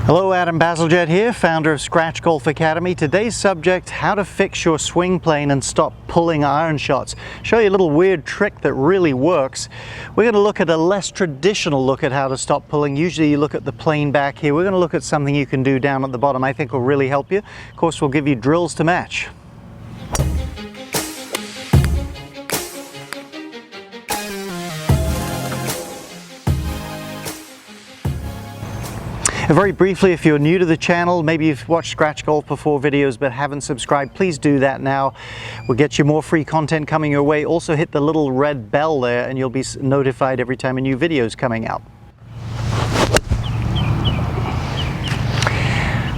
Hello, Adam Bazalgette here, founder of SW Golf Academy. Today's subject, how to fix your swing plane and stop pulling iron shots. Show you a little weird trick that really works. We're going to look at a less traditional look at how to stop pulling. Usually you look at the plane back here. We're going to look at something you can do down at the bottom I think will really help you. Of course, we'll give you drills to match. Very briefly, if you're new to the channel, maybe you've watched Scratch Golf before videos but haven't subscribed, please do that now. We'll get you more free content coming your way. Also hit the little red bell there and you'll be notified every time a new video is coming out.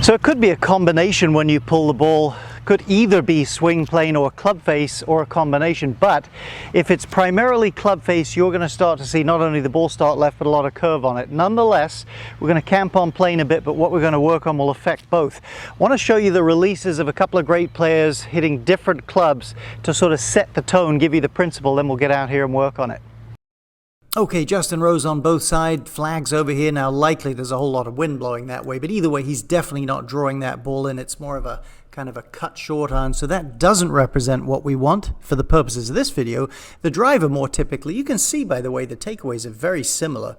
So it could be a combination when you pull the ball. Could either be swing plane or club face or a combination, but if it's primarily club face, you're going to start to see not only the ball start left but a lot of curve on it. Nonetheless, we're going to camp on plane a bit, but what we're going to work on will affect both. I want to show you the releases of a couple of great players hitting different clubs to sort of set the tone, give you the principle, then we'll get out here and work on it. Okay, Justin Rose on both sides, flags over here. Now likely there's a whole lot of wind blowing that way, but either way he's definitely not drawing that ball in. It's more of a kind of a cut short iron, so that doesn't represent what we want for the purposes of this video. The driver more typically, you can see by the way the takeaways are very similar,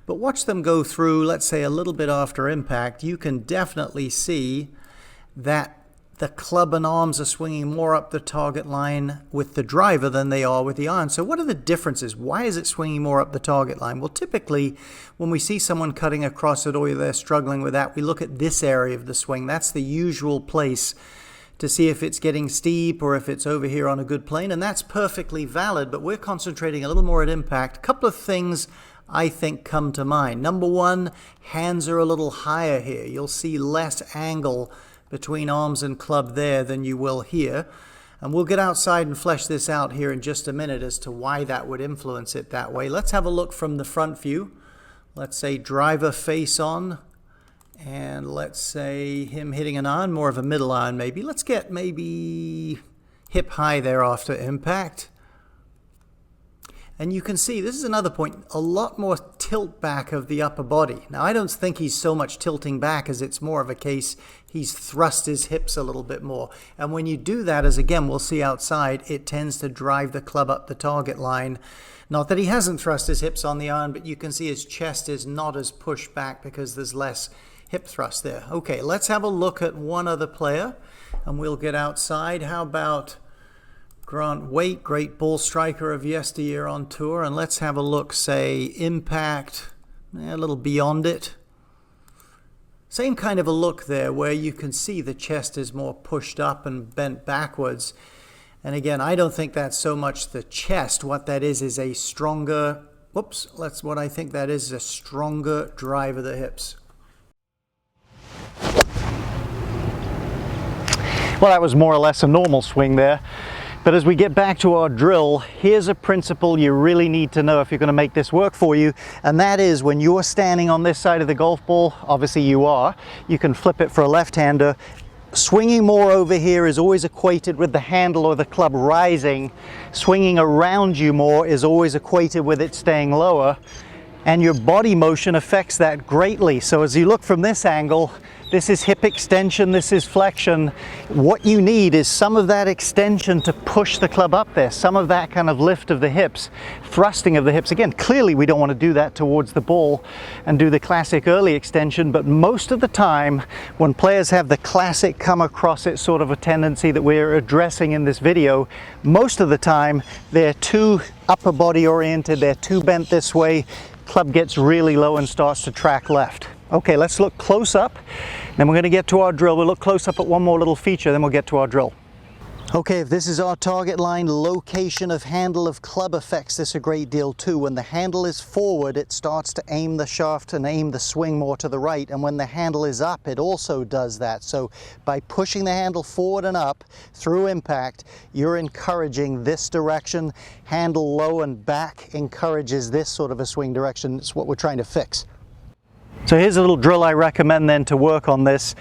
but watch them go through, let's say a little bit after impact. You can definitely see that the club and arms are swinging more up the target line with the driver than they are with the iron. So what are the differences? Why is it swinging more up the target line? Well, typically when we see someone cutting across it or they're struggling with that, we look at this area of the swing. That's the usual place to see if it's getting steep or if it's over here on a good plane, and that's perfectly valid, but we're concentrating a little more at impact. A couple of things I think come to mind. Number one, hands are a little higher here. You'll see less angle between arms and club there than you will here. And we'll get outside and flesh this out here in just a minute as to why that would influence it that way. Let's have a look from the front view. Let's say driver face on, and let's say him hitting an iron, more of a middle iron maybe. Let's get maybe hip high there after impact. And you can see, this is another point, a lot more tilt back of the upper body. Now, I don't think he's so much tilting back as it's more of a case he's thrust his hips a little bit more. And when you do that, as again, we'll see outside, it tends to drive the club up the target line. Not that he hasn't thrust his hips on the iron, but you can see his chest is not as pushed back because there's less hip thrust there. Okay, let's have a look at one other player and we'll get outside. How about Grant Waite, great ball striker of yesteryear on tour, and let's have a look, say, impact, a little beyond it. Same kind of a look there where you can see the chest is more pushed up and bent backwards. And again, I don't think that's so much the chest. What that is a stronger, what I think that is a stronger drive of the hips. Well, that was more or less a normal swing there. But as we get back to our drill, here's a principle you really need to know if you're going to make this work for you, and that is when you're standing on this side of the golf ball, obviously you are, you can flip it for a left-hander. Swinging more over here is always equated with the handle or the club rising. Swinging around you more is always equated with it staying lower, and your body motion affects that greatly. So as you look from this angle, this is hip extension, this is flexion. What you need is some of that extension to push the club up there, some of that kind of lift of the hips, thrusting of the hips. Again, clearly we don't want to do that towards the ball and do the classic early extension, but most of the time when players have the classic come across it sort of a tendency that we're addressing in this video, most of the time they're too upper body oriented, they're too bent this way, club gets really low and starts to track left. Okay, let's look close up, then we're going to get to our drill. We'll look close up at one more little feature, then we'll get to our drill. Okay, if this is our target line, location of handle of club affects this a great deal too. When the handle is forward, it starts to aim the shaft and aim the swing more to the right, and when the handle is up, it also does that. So by pushing the handle forward and up through impact, you're encouraging this direction. Handle low and back encourages this sort of a swing direction. It's what we're trying to fix. So here's a little drill I recommend then to work on this,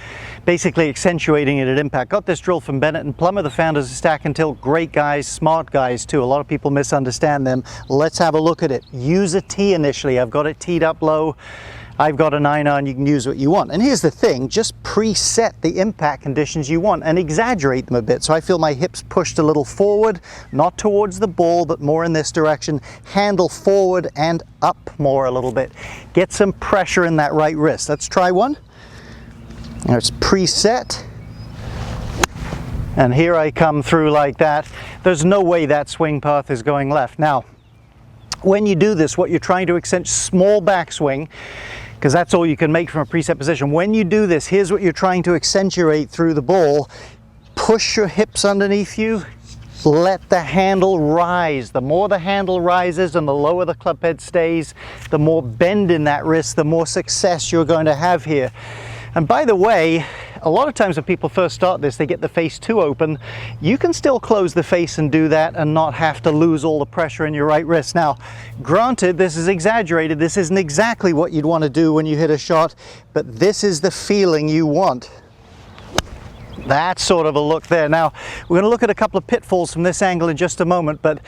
basically accentuating it at impact. Got this drill from Bennett and Plummer, the founders of Stack and Tilt. Great guys, smart guys too. A lot of people misunderstand them. Let's have a look at it. Use a tee initially. I've got it teed up low. I've got a 9-iron, you can use what you want. And here's the thing, just preset the impact conditions you want and exaggerate them a bit. So I feel my hips pushed a little forward, not towards the ball, but more in this direction. Handle forward and up more a little bit. Get some pressure in that right wrist. Let's try one. Now it's preset. And here I come through like that. There's no way that swing path is going left. Now, when you do this, what you're trying to accentuate, small backswing, because that's all you can make from a preset position. When you do this, here's what you're trying to accentuate through the ball. Push your hips underneath you. Let the handle rise. The more the handle rises and the lower the club head stays, the more bend in that wrist, the more success you're going to have here. And by the way, a lot of times when people first start this, they get the face too open. You can still close the face and do that and not have to lose all the pressure in your right wrist. Now, granted, this is exaggerated. This isn't exactly what you'd want to do when you hit a shot, but this is the feeling you want. That's sort of a look there. Now, we're going to look at a couple of pitfalls from this angle in just a moment, but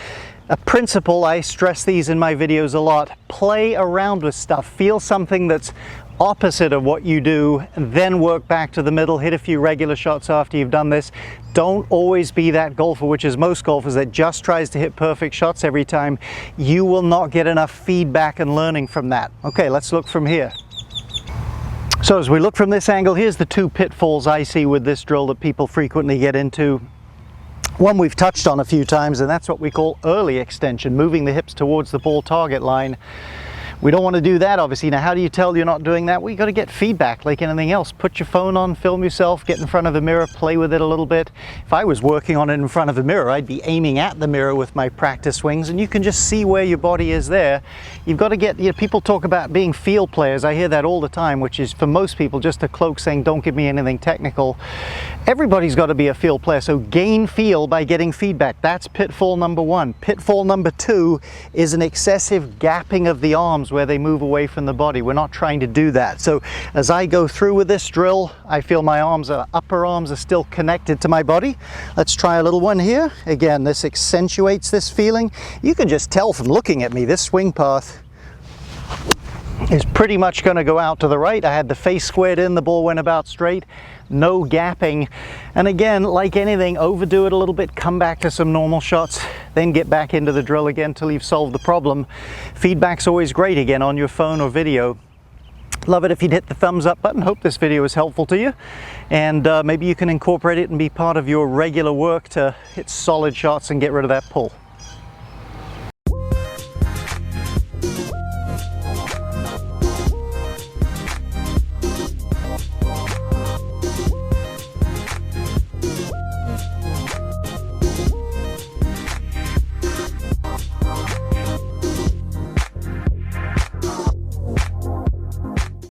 a principle, I stress these in my videos a lot. Play around with stuff. Feel something that's opposite of what you do, and then work back to the middle, hit a few regular shots after you've done this. Don't always be that golfer, which is most golfers, that just tries to hit perfect shots every time. You will not get enough feedback and learning from that. Okay, let's look from here. So as we look from this angle, here's the two pitfalls I see with this drill that people frequently get into. One we've touched on a few times, and that's what we call early extension, moving the hips towards the ball target line. We don't want to do that, obviously. Now, how do you tell you're not doing that? Well, you got to get feedback like anything else. Put your phone on, film yourself, get in front of a mirror, play with it a little bit. If I was working on it in front of a mirror, I'd be aiming at the mirror with my practice swings, and you can just see where your body is there. You've got to get, people talk about being field players. I hear that all the time, which is for most people just a cloak saying, don't give me anything technical. Everybody's got to be a field player, so gain feel by getting feedback. That's pitfall number one. Pitfall number two is an excessive gapping of the arms where they move away from the body. We're not trying to do that. So as I go through with this drill, I feel my upper arms are still connected to my body. Let's try a little one here. Again, this accentuates this feeling. You can just tell from looking at me, this swing path is pretty much going to go out to the right. I had the face squared in, the ball went about straight. No gapping. And again, like anything, overdo it a little bit, come back to some normal shots, then get back into the drill again till you've solved the problem. Feedback's always great, again, on your phone or video. Love it if you'd hit the thumbs up button. Hope this video was helpful to you, and maybe you can incorporate it and be part of your regular work to hit solid shots and get rid of that pull.